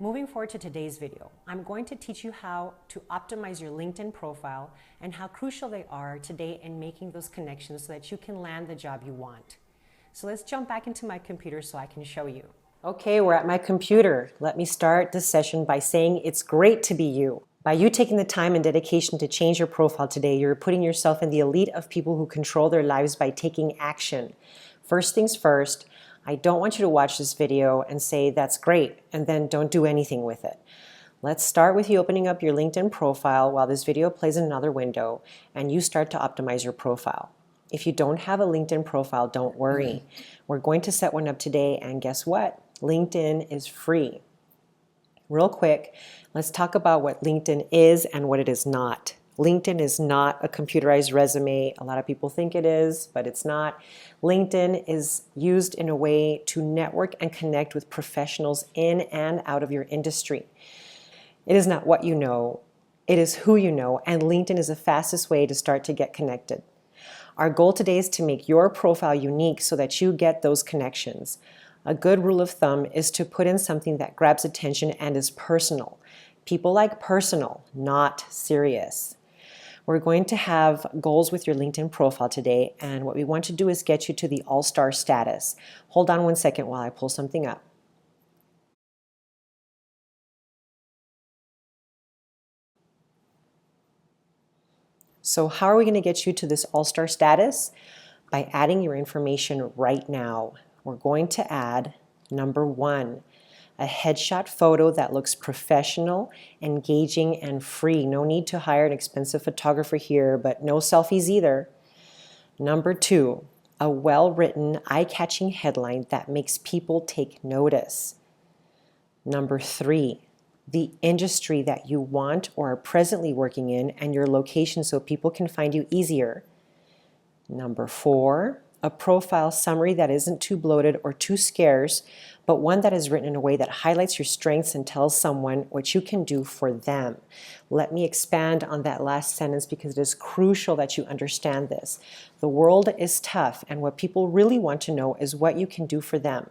Moving forward to today's video, I'm going to teach you how to optimize your LinkedIn profile and how crucial they are today in making those connections so that you can land the job you want. So let's jump back into my computer so I can show you. Okay, we're at my computer. Let me start this session by saying it's great to be you. By you taking the time and dedication to change your profile today, you're putting yourself in the elite of people who control their lives by taking action. First things first, I don't want you to watch this video and say that's great and then don't do anything with it. Let's start with you opening up your LinkedIn profile while this video plays in another window and you start to optimize your profile. If you don't have a LinkedIn profile, don't worry. We're going to set one up today, and guess what? LinkedIn is free. Real quick, let's talk about what LinkedIn is and what it is not. LinkedIn is not a computerized resume. A lot of people think it is, but it's not. LinkedIn is used in a way to network and connect with professionals in and out of your industry. It is not what you know, it is who you know, and LinkedIn is the fastest way to start to get connected. Our goal today is to make your profile unique so that you get those connections. A good rule of thumb is to put in something that grabs attention and is personal. People like personal, not serious. We're going to have goals with your LinkedIn profile today, and what we want to do is get you to the all-star status. Hold on one second while I pull something up. So how are we going to get you to this all-star status? By adding your information right now. We're going to add, number 1, a headshot photo that looks professional, engaging, and free. No need to hire an expensive photographer here, but no selfies either. Number 2, a well-written, eye-catching headline that makes people take notice. Number 3, the industry that you want or are presently working in and your location so people can find you easier. Number 4, a profile summary that isn't too bloated or too scarce, but one that is written in a way that highlights your strengths and tells someone what you can do for them. Let me expand on that last sentence because it is crucial that you understand this. The world is tough, and what people really want to know is what you can do for them.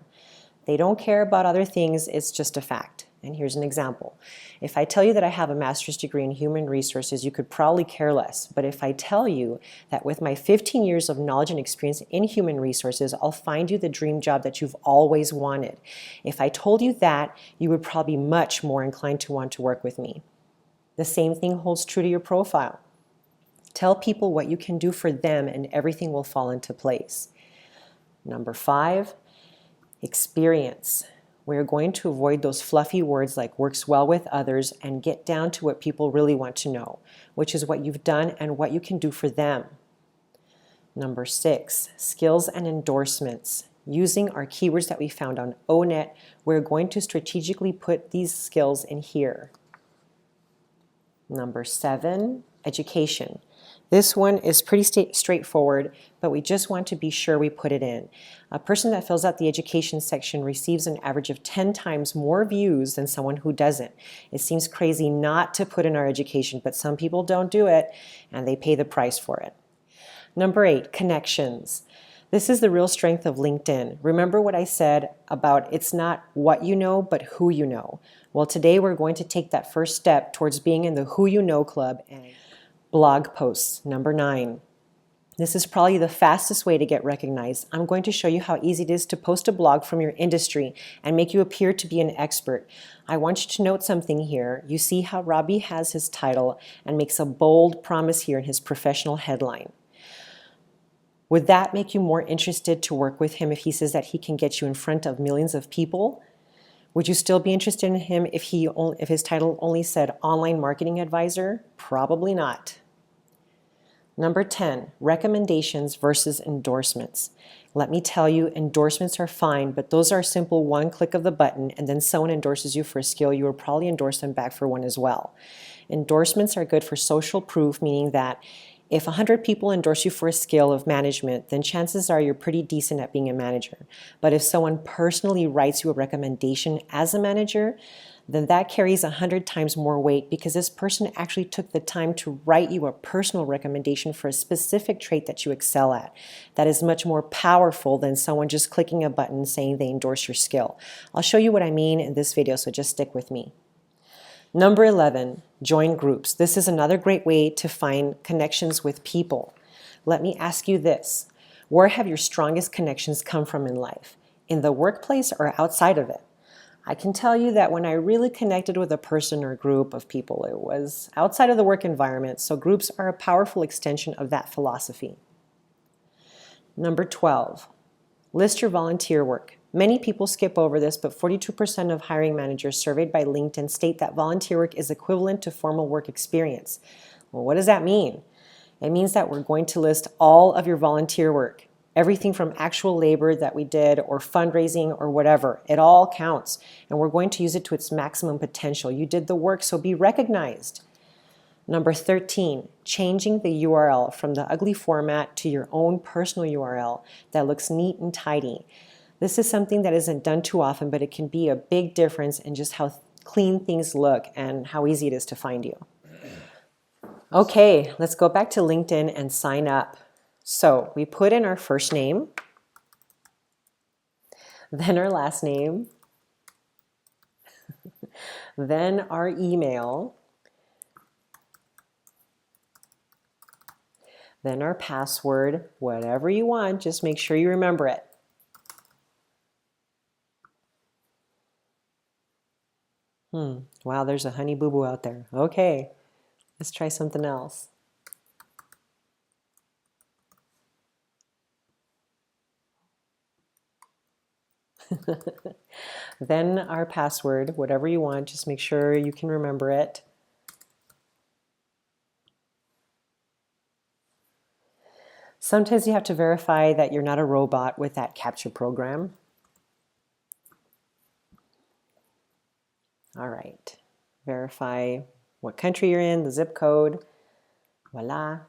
They don't care about other things, it's just a fact. And here's an example. If I tell you that I have a master's degree in human resources, you could probably care less. But if I tell you that with my 15 years of knowledge and experience in human resources, I'll find you the dream job that you've always wanted. If I told you that, you would probably be much more inclined to want to work with me. The same thing holds true to your profile. Tell people what you can do for them and everything will fall into place. Number 5, experience. We're going to avoid those fluffy words like works well with others and get down to what people really want to know, which is what you've done and what you can do for them. Number 6, skills and endorsements. Using our keywords that we found on ONET, we're going to strategically put these skills in here. Number 7, education. This one is pretty straightforward, but we just want to be sure we put it in. A person that fills out the education section receives an average of 10 times more views than someone who doesn't. It seems crazy not to put in our education, but some people don't do it, and they pay the price for it. Number 8, connections. This is the real strength of LinkedIn. Remember what I said about it's not what you know, but who you know. Well, today we're going to take that first step towards being in the Who You Know Club. And blog posts. Number 9. This is probably the fastest way to get recognized. I'm going to show you how easy it is to post a blog from your industry and make you appear to be an expert. I want you to note something here. You see how Robbie has his title and makes a bold promise here in his professional headline. Would that make you more interested to work with him if he says that he can get you in front of millions of people? Would you still be interested in him if his title only said online marketing advisor? Probably not. Number 10, recommendations versus endorsements. Let me tell you, endorsements are fine, but those are a simple one click of the button and then someone endorses you for a skill, you will probably endorse them back for one as well. Endorsements are good for social proof, meaning that if 100 people endorse you for a skill of management, then chances are you're pretty decent at being a manager. But if someone personally writes you a recommendation as a manager, then that carries 100 times more weight because this person actually took the time to write you a personal recommendation for a specific trait that you excel at. That is much more powerful than someone just clicking a button saying they endorse your skill. I'll show you what I mean in this video, so just stick with me. Number 11, join groups. This is another great way to find connections with people. Let me ask you this. Where have your strongest connections come from in life? In the workplace or outside of it? I can tell you that when I really connected with a person or group of people, it was outside of the work environment, so groups are a powerful extension of that philosophy. Number 12, list your volunteer work. Many people skip over this, but 42% of hiring managers surveyed by LinkedIn state that volunteer work is equivalent to formal work experience. Well, what does that mean? It means that we're going to list all of your volunteer work. Everything from actual labor that we did or fundraising or whatever. It all counts, and we're going to use it to its maximum potential. You did the work, so be recognized. Number 13, changing the URL from the ugly format to your own personal URL that looks neat and tidy. This is something that isn't done too often, but it can be a big difference in just how clean things look and how easy it is to find you. Okay, let's go back to LinkedIn and sign up. So we put in our first name, then our last name, then our email, then our password, whatever you want, just make sure you remember it. Wow, there's a honey boo boo out there. Okay, let's try something else. Then our password, whatever you want, just make sure you can remember it. Sometimes you have to verify that you're not a robot with that CAPTCHA program. All right, verify what country you're in, the zip code, voila.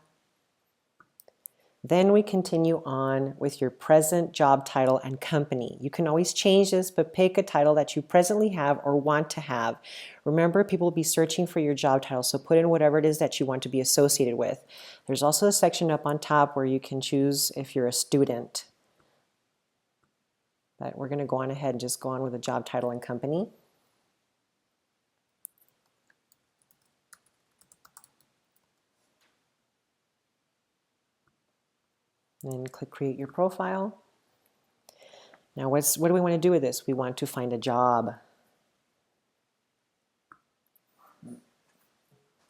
Then we continue on with your present job title and company. You can always change this, but pick a title that you presently have or want to have. Remember, people will be searching for your job title, so put in whatever it is that you want to be associated with. There's also a section up on top where you can choose if you're a student. But we're going to go on ahead and just go on with the job title and company. And click create your profile. Now what do we want to do with this? We want to find a job.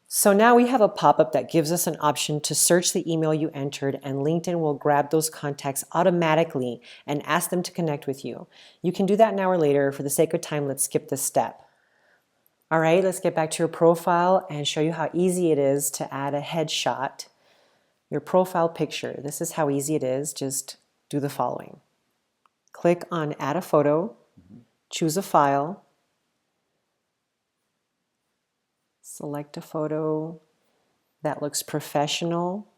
So now we have a pop-up that gives us an option to search the email you entered, and LinkedIn will grab those contacts automatically and ask them to connect with you. You can do that now or later. For the sake of time, let's skip this step. All right, let's get back to your profile and show you how easy it is to add a headshot. Your profile picture. This is how easy it is. Just do the following. Click on add a photo, choose a file, select a photo that looks professional.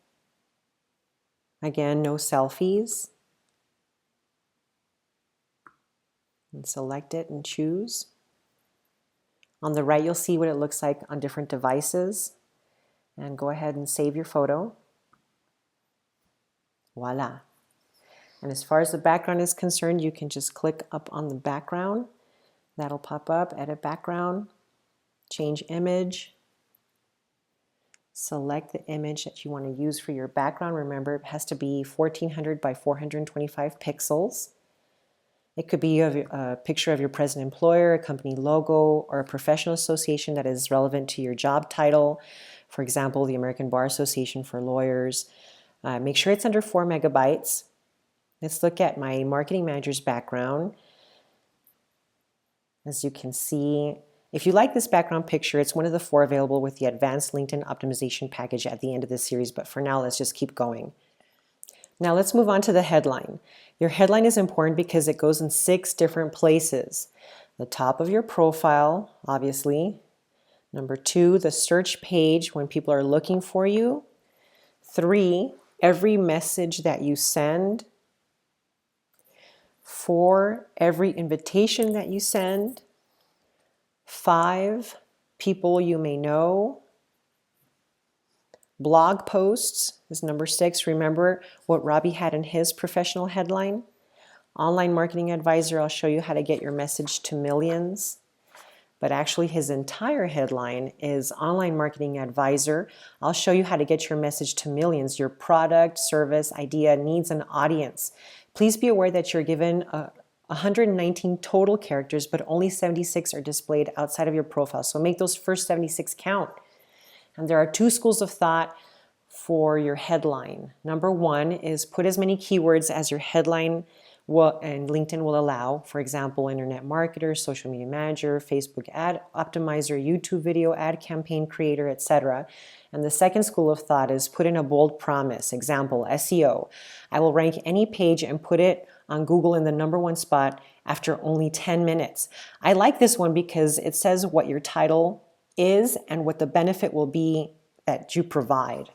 Again, no selfies. And select it and choose. On the right, you'll see what it looks like on different devices. And go ahead and save your photo. Voila. And as far as the background is concerned, you can just click up on the background. That'll pop up, edit background, change image. Select the image that you want to use for your background. Remember, it has to be 1400 by 425 pixels. It could be a picture of your present employer, a company logo, or a professional association that is relevant to your job title. For example, the American Bar Association for lawyers. Make sure it's under 4 megabytes. Let's look at my marketing manager's background. As you can see, if you like this background picture, it's one of the 4 available with the advanced LinkedIn optimization package at the end of this series, but for now, let's just keep going. Now let's move on to the headline. Your headline is important because it goes in 6 different places. The top of your profile, obviously. Number 2, the search page when people are looking for you. 3, every message that you send. 4, every invitation that you send. 5 people you may know. Blog posts is number 6. Remember what Robbie had in his professional headline? Online marketing advisor, I'll show you how to get your message to millions. But actually his entire headline is online marketing advisor. I'll show you how to get your message to millions, your product, service, idea, needs, and audience. Please be aware that you're given 119 total characters, but only 76 are displayed outside of your profile. So make those first 76 count. And there are 2 schools of thought for your headline. Number 1 is put as many keywords as your headline and LinkedIn will allow. For example, internet marketer, social media manager, Facebook ad optimizer, YouTube video ad campaign creator, etc. And the second school of thought is put in a bold promise. Example, SEO. I will rank any page and put it on Google in the number 1 spot after only 10 minutes. I like this one because it says what your title is and what the benefit will be that you provide.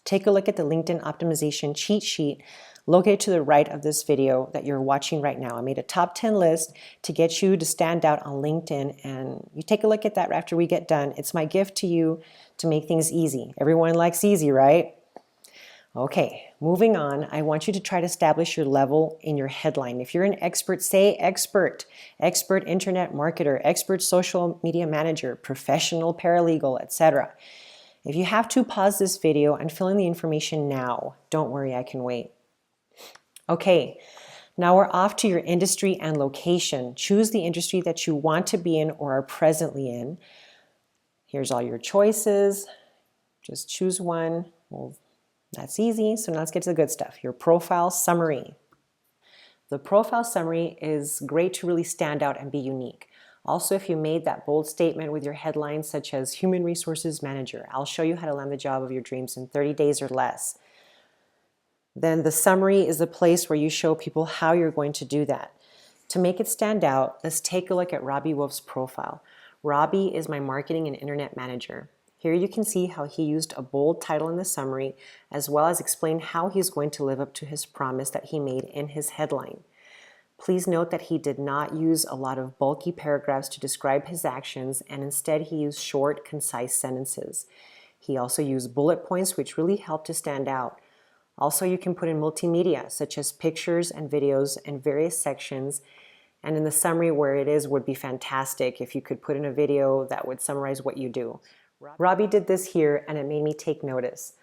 Take a look at the LinkedIn optimization cheat sheet located to the right of this video that you're watching right now. I made a top 10 list to get you to stand out on LinkedIn, and you take a look at that after we get done. It's my gift to you to make things easy. Everyone likes easy, right? Okay, moving on, I want you to try to establish your level in your headline. If you're an expert, say expert, expert internet marketer, expert social media manager, professional paralegal, etc. If you have to, pause this video and fill in the information now. Don't worry, I can wait. Okay, now we're off to your industry and location. Choose the industry that you want to be in or are presently in. Here's all your choices. Just choose one. Well, that's easy. So now let's get to the good stuff. Your profile summary. The profile summary is great to really stand out and be unique. Also, if you made that bold statement with your headline, such as Human Resources Manager, I'll show you how to land the job of your dreams in 30 days or less. Then the summary is the place where you show people how you're going to do that. To make it stand out, let's take a look at Robbie Wolf's profile. Robbie is my marketing and internet manager. Here you can see how he used a bold title in the summary, as well as explain how he's going to live up to his promise that he made in his headline. Please note that he did not use a lot of bulky paragraphs to describe his actions, and instead he used short, concise sentences. He also used bullet points, which really helped to stand out. Also, you can put in multimedia, such as pictures and videos in various sections, and in the summary where it is would be fantastic if you could put in a video that would summarize what you do. Robbie did this here, and it made me take notice.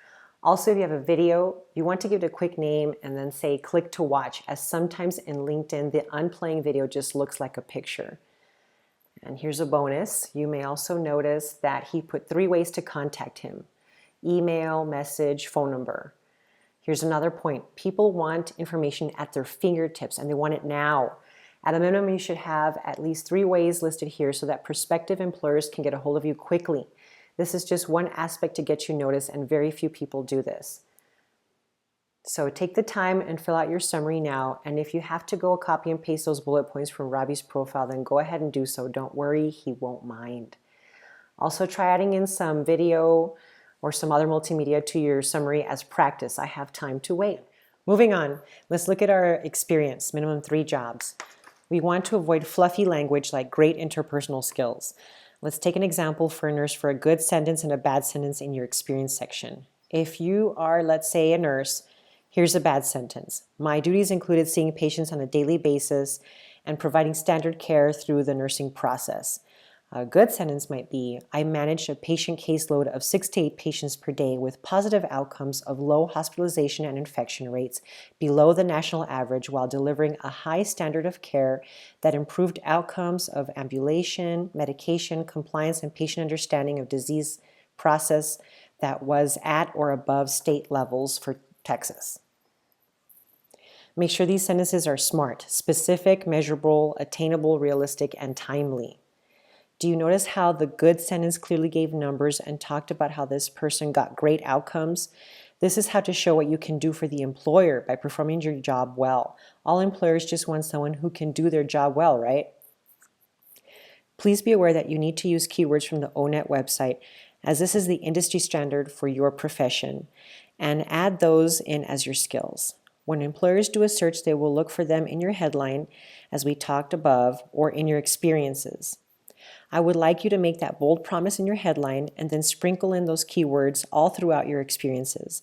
Also, if you have a video, you want to give it a quick name and then say click to watch, as sometimes in LinkedIn, the unplaying video just looks like a picture. And here's a bonus. You may also notice that he put 3 ways to contact him: email, message, phone number. Here's another point. People want information at their fingertips and they want it now. At a minimum, you should have at least 3 ways listed here so that prospective employers can get a hold of you quickly. This is just one aspect to get you noticed, and very few people do this. So take the time and fill out your summary now, and if you have to go copy and paste those bullet points from Robbie's profile, then go ahead and do so. Don't worry, he won't mind. Also try adding in some video or some other multimedia to your summary as practice. I have time to wait. Moving on, let's look at our experience, minimum 3 jobs. We want to avoid fluffy language like great interpersonal skills. Let's take an example for a nurse for a good sentence and a bad sentence in your experience section. If you are, let's say, a nurse, here's a bad sentence. My duties included seeing patients on a daily basis and providing standard care through the nursing process. A good sentence might be, I managed a patient caseload of 6 to 8 patients per day with positive outcomes of low hospitalization and infection rates below the national average while delivering a high standard of care that improved outcomes of ambulation, medication, compliance, and patient understanding of disease process that was at or above state levels for Texas. Make sure these sentences are smart, specific, measurable, attainable, realistic, and timely. Do you notice how the good sentence clearly gave numbers and talked about how this person got great outcomes? This is how to show what you can do for the employer by performing your job well. All employers just want someone who can do their job well, right? Please be aware that you need to use keywords from the ONET website, as this is the industry standard for your profession, and add those in as your skills. When employers do a search, they will look for them in your headline, as we talked above, or in your experiences. I would like you to make that bold promise in your headline and then sprinkle in those keywords all throughout your experiences.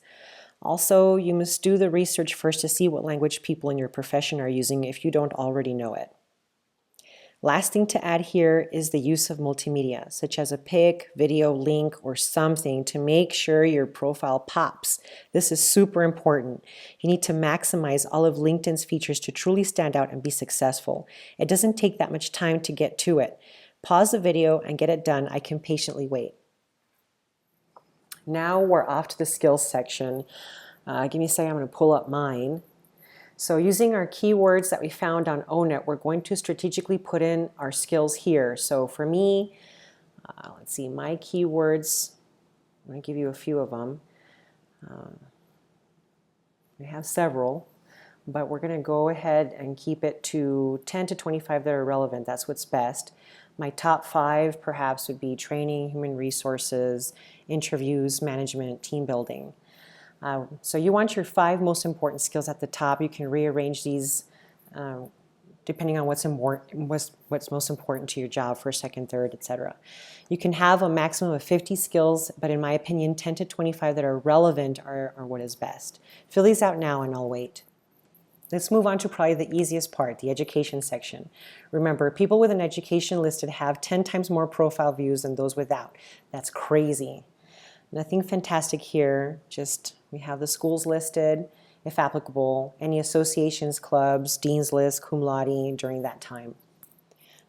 Also, you must do the research first to see what language people in your profession are using if you don't already know it. Last thing to add here is the use of multimedia, such as a pic, video, link, or something to make sure your profile pops. This is super important. You need to maximize all of LinkedIn's features to truly stand out and be successful. It doesn't take that much time to get to it. Pause the video and get it done. I can patiently wait. Now we're off to the skills section. Give me a second, I'm going to pull up mine. So using our keywords that we found on Own It, we're going to strategically put in our skills here. So for me, let's see, my keywords, I'm going to give you a few of them. We have several, but we're going to go ahead and keep it to 10 to 25 that are relevant. That's what's best. My top 5 perhaps would be training, human resources, interviews, management, team building. So you want your 5 most important skills at the top. You can rearrange these depending on what's most important to your job, first, second, third, etc. You can have a maximum of 50 skills, but in my opinion, 10 to 25 that are relevant are what is best. Fill these out now and I'll wait. Let's move on to probably the easiest part, the education section. Remember, people with an education listed have 10 times more profile views than those without. That's crazy. Nothing fantastic here, just we have the schools listed, if applicable, any associations, clubs, dean's list, cum laude during that time.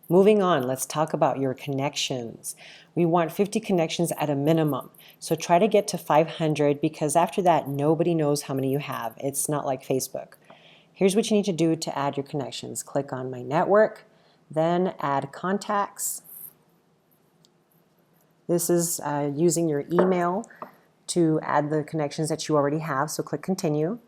Moving on, let's talk about your connections. We want 50 connections at a minimum, so try to get to 500 because after that, nobody knows how many you have. It's not like Facebook. Here's what you need to do to add your connections. Click on My Network, then Add Contacts. This is using your email to add the connections that you already have, so click Continue.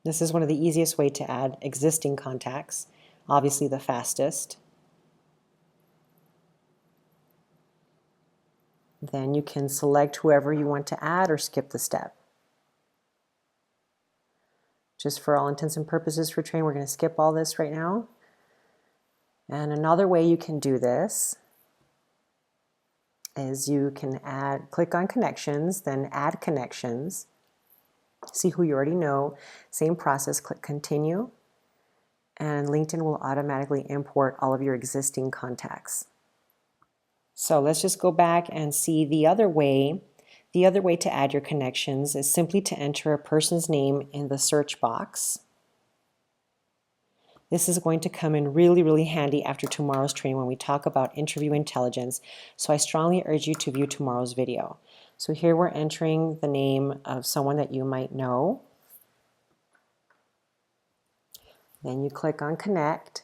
This is one of the easiest way to add existing contacts, obviously the fastest. Then you can select whoever you want to add or skip the step. Just for all intents and purposes for training, we're going to skip all this right now. And another way you can do this is you can click on connections, then add connections. See who you already know. Same process, click continue. And LinkedIn will automatically import all of your existing contacts. So let's just go back and see the other way. The other way to add your connections is simply to enter a person's name in the search box. This is going to come in really, really handy after tomorrow's training when we talk about interview intelligence. So I strongly urge you to view tomorrow's video. So here we're entering the name of someone that you might know. Then you click on Connect.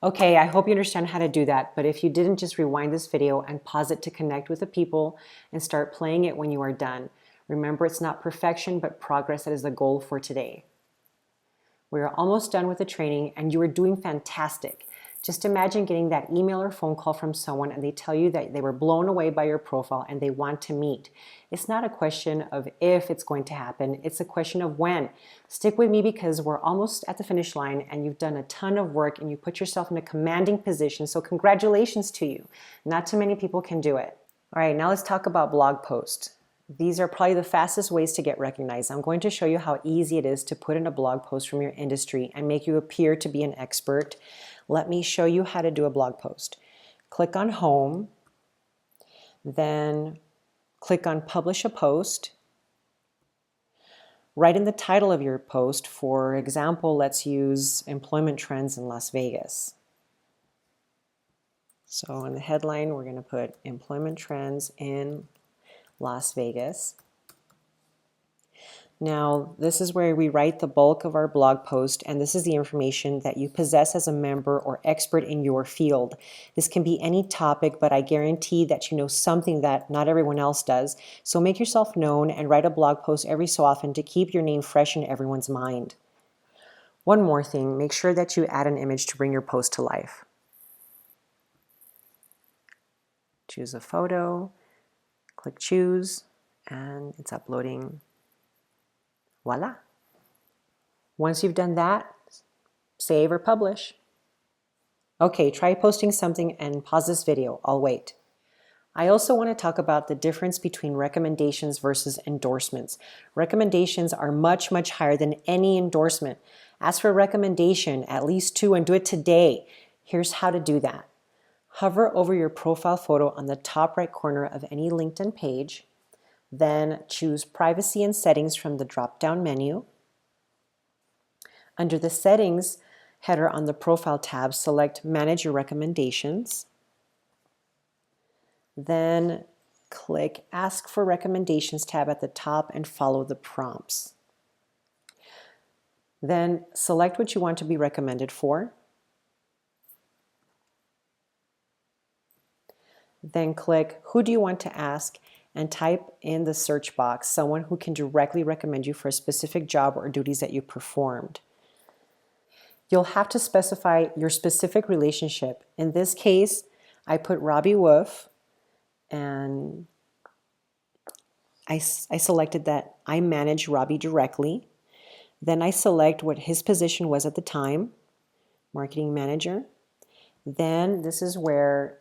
Okay, I hope you understand how to do that, but if you didn't, just rewind this video and pause it to connect with the people and start playing it when you are done. Remember, it's not perfection, but progress that is the goal for today. We are almost done with the training and you are doing fantastic. Just imagine getting that email or phone call from someone and they tell you that they were blown away by your profile and they want to meet. It's not a question of if it's going to happen, it's a question of when. Stick with me because we're almost at the finish line and you've done a ton of work and you put yourself in a commanding position, so congratulations to you. Not too many people can do it. All right, now let's talk about blog posts. These are probably the fastest ways to get recognized. I'm going to show you how easy it is to put in a blog post from your industry and make you appear to be an expert. Let me show you how to do a blog post. Click on Home, then click on Publish a Post. Write in the title of your post. For example, let's use employment trends in Las Vegas. So in the headline, we're going to put employment trends in Las Vegas. Now, this is where we write the bulk of our blog post, and this is the information that you possess as a member or expert in your field. This can be any topic, but I guarantee that you know something that not everyone else does. So make yourself known and write a blog post every so often to keep your name fresh in everyone's mind. One more thing, make sure that you add an image to bring your post to life. Choose a photo, click Choose, and it's uploading. Voila. Once you've done that, Save or publish. Okay, try posting something and pause this video. I'll wait. I also want to talk about the difference between recommendations versus endorsements. Recommendations are much, much higher than any endorsement. Ask for a recommendation, at least 2, and do it today. Here's how to do that. Hover over your profile photo on the top right corner of any LinkedIn page. Then choose Privacy and Settings from the drop-down menu. Under the Settings header on the Profile tab, select Manage Your Recommendations. Then click Ask for Recommendations tab at the top and follow the prompts. Then select what you want to be recommended for. Then click Who do you want to ask, and type in the search box someone who can directly recommend you for a specific job or duties that you performed. You'll have to specify your specific relationship. In this case, I put Robbie Wolf, and I selected that I manage Robbie directly. Then I select what his position was at the time, marketing manager. Then this is where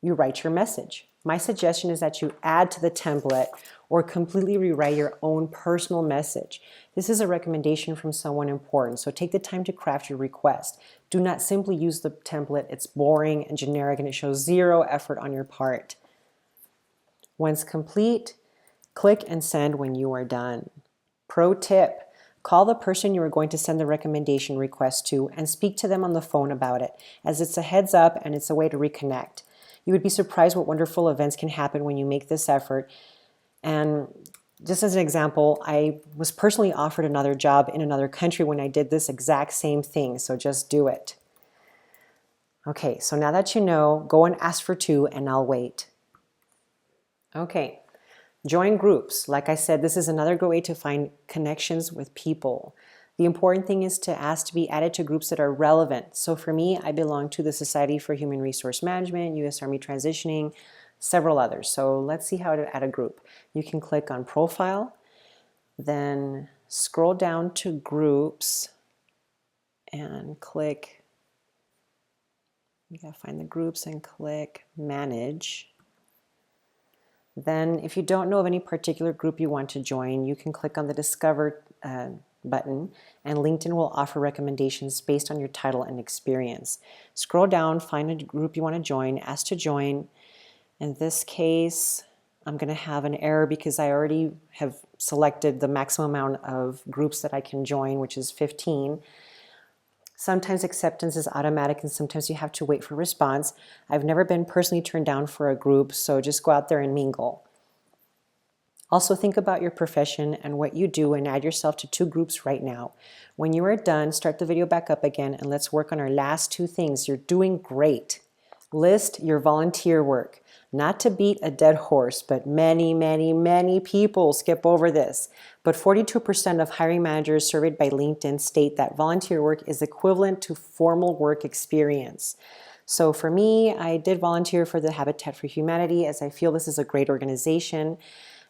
you write your message. My suggestion is that you add to the template or completely rewrite your own personal message. This is a recommendation from someone important, so take the time to craft your request. Do not simply use the template. It's boring and generic and it shows zero effort on your part. Once complete, click and send when you are done. Pro tip: call the person you are going to send the recommendation request to and speak to them on the phone about it, as it's a heads up and it's a way to reconnect. You would be surprised what wonderful events can happen when you make this effort. And just as an example, I was personally offered another job in another country when I did this exact same thing, so just do it. Okay, so now that you know, go and ask for 2 and I'll wait. Okay, join groups. Like I said, this is another great way to find connections with people. The important thing is to ask to be added to groups that are relevant. So for me, I belong to the Society for Human Resource Management, U.S. Army Transitioning, several others. So let's see how to add a group. You can click on Profile, then scroll down to Groups and click, you gotta find the groups and click Manage. Then if you don't know of any particular group you want to join, you can click on the Discover button, and LinkedIn will offer recommendations based on your title and experience. Scroll down, find a group you want to join, ask to join. In this case, I'm going to have an error because I already have selected the maximum amount of groups that I can join, which is 15. Sometimes acceptance is automatic and sometimes you have to wait for response. I've never been personally turned down for a group, so just go out there and mingle. Also think about your profession and what you do and add yourself to 2 groups right now. When you are done, start the video back up again and let's work on our last 2 things. You're doing great. List your volunteer work. Not to beat a dead horse, but many people skip over this. But 42% of hiring managers surveyed by LinkedIn state that volunteer work is equivalent to formal work experience. So for me, I did volunteer for the Habitat for Humanity as I feel this is a great organization.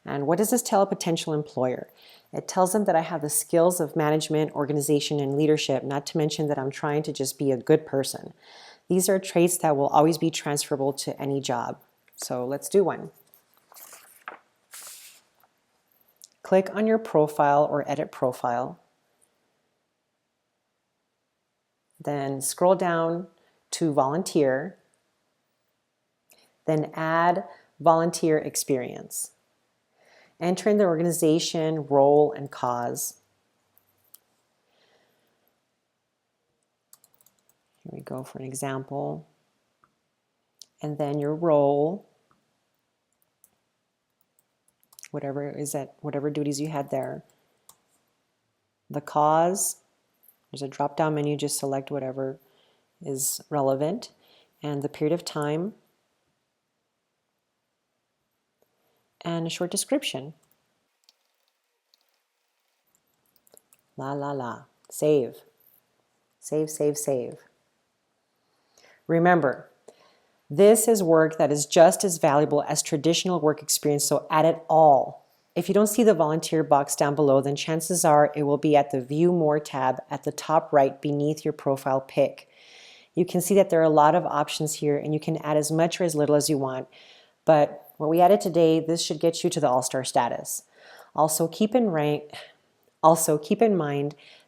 And what does this tell a potential employer? It tells them that I have the skills of management, organization, and leadership, not to mention that I'm trying to just be a good person. These are traits that will always be transferable to any job. So let's do one. Click on your profile or edit profile. Then scroll down to volunteer. Then add volunteer experience. Enter in the organization, role, and cause. Here we go for an example. And then your role, whatever duties you had there. The cause, there's a drop-down menu, just select whatever is relevant. And the period of time. And a short description. Save. Save. Remember, this is work that is just as valuable as traditional work experience, so add it all. If you don't see the volunteer box down below, then chances are it will be at the View More tab at the top right beneath your profile pic. You can see that there are a lot of options here, and you can add as much or as little as you want. But what we added today, this should get you to the All-Star status. Also keep in mind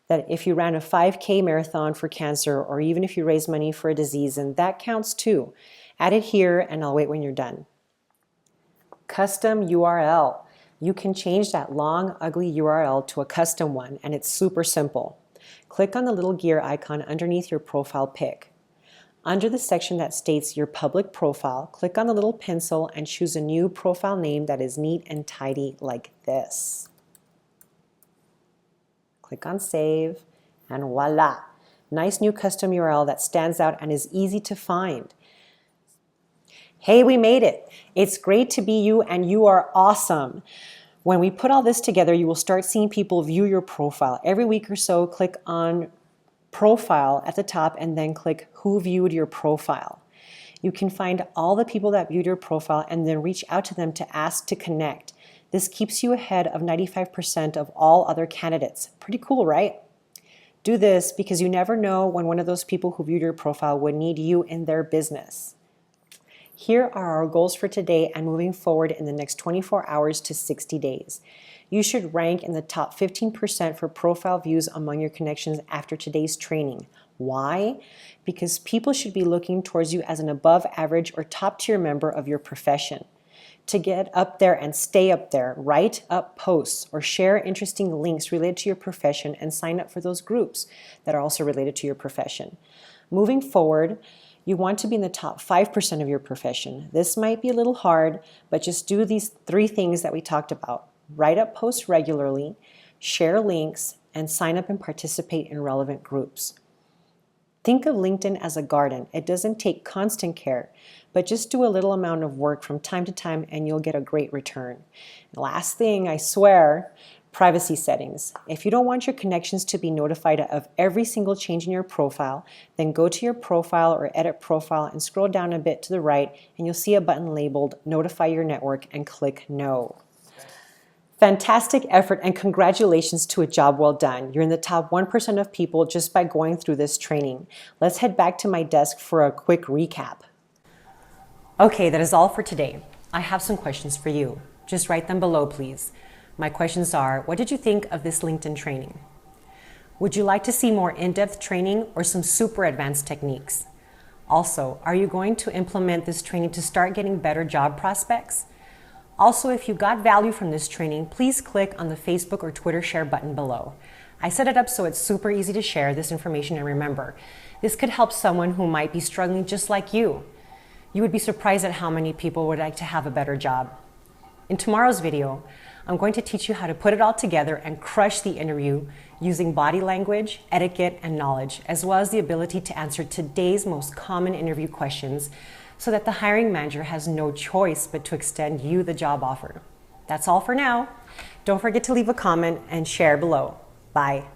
that if you ran a 5K marathon for cancer, or even if you raise money for a disease, and that counts too. Add it here, and I'll wait when you're done. Custom URL. You can change that long, ugly URL to a custom one, and it's super simple. Click on the little gear icon underneath your profile pic. Under the section that states your public profile, click on the little pencil and choose a new profile name that is neat and tidy like this. Click on Save, and voila! Nice new custom URL that stands out and is easy to find. Hey, we made it! It's great to be you, and you are awesome! When we put all this together, you will start seeing people view your profile. Every week or so, click on Profile at the top and then click Who Viewed Your Profile. You can find all the people that viewed your profile and then reach out to them to ask to connect. This keeps you ahead of 95% of all other candidates. Pretty cool, right? Do this because you never know when one of those people who viewed your profile would need you in their business. Here are our goals for today and moving forward in the next 24 hours to 60 days. You should rank in the top 15% for profile views among your connections after today's training. Why? Because people should be looking towards you as an above average or top tier member of your profession. To get up there and stay up there, write up posts or share interesting links related to your profession and sign up for those groups that are also related to your profession. Moving forward, you want to be in the top 5% of your profession. This might be a little hard, but just do these 3 things that we talked about. Write up posts regularly, share links, and sign up and participate in relevant groups. Think of LinkedIn as a garden. It doesn't take constant care, but just do a little amount of work from time to time and you'll get a great return. Last thing, I swear, privacy settings. If you don't want your connections to be notified of every single change in your profile, then go to your profile or edit profile and scroll down a bit to the right and you'll see a button labeled Notify Your Network and click No. Fantastic effort and congratulations to a job well done. You're in the top 1% of people just by going through this training. Let's head back to my desk for a quick recap. Okay, that is all for today. I have some questions for you. Just write them below, please. My questions are, what did you think of this LinkedIn training? Would you like to see more in-depth training or some super advanced techniques? Also, are you going to implement this training to start getting better job prospects? Also, if you got value from this training, please click on the Facebook or Twitter share button below. I set it up so it's super easy to share this information, and remember, this could help someone who might be struggling just like you. You would be surprised at how many people would like to have a better job. In tomorrow's video, I'm going to teach you how to put it all together and crush the interview using body language, etiquette, and knowledge, as well as the ability to answer today's most common interview questions so that the hiring manager has no choice but to extend you the job offer. That's all for now. Don't forget to leave a comment and share below. Bye.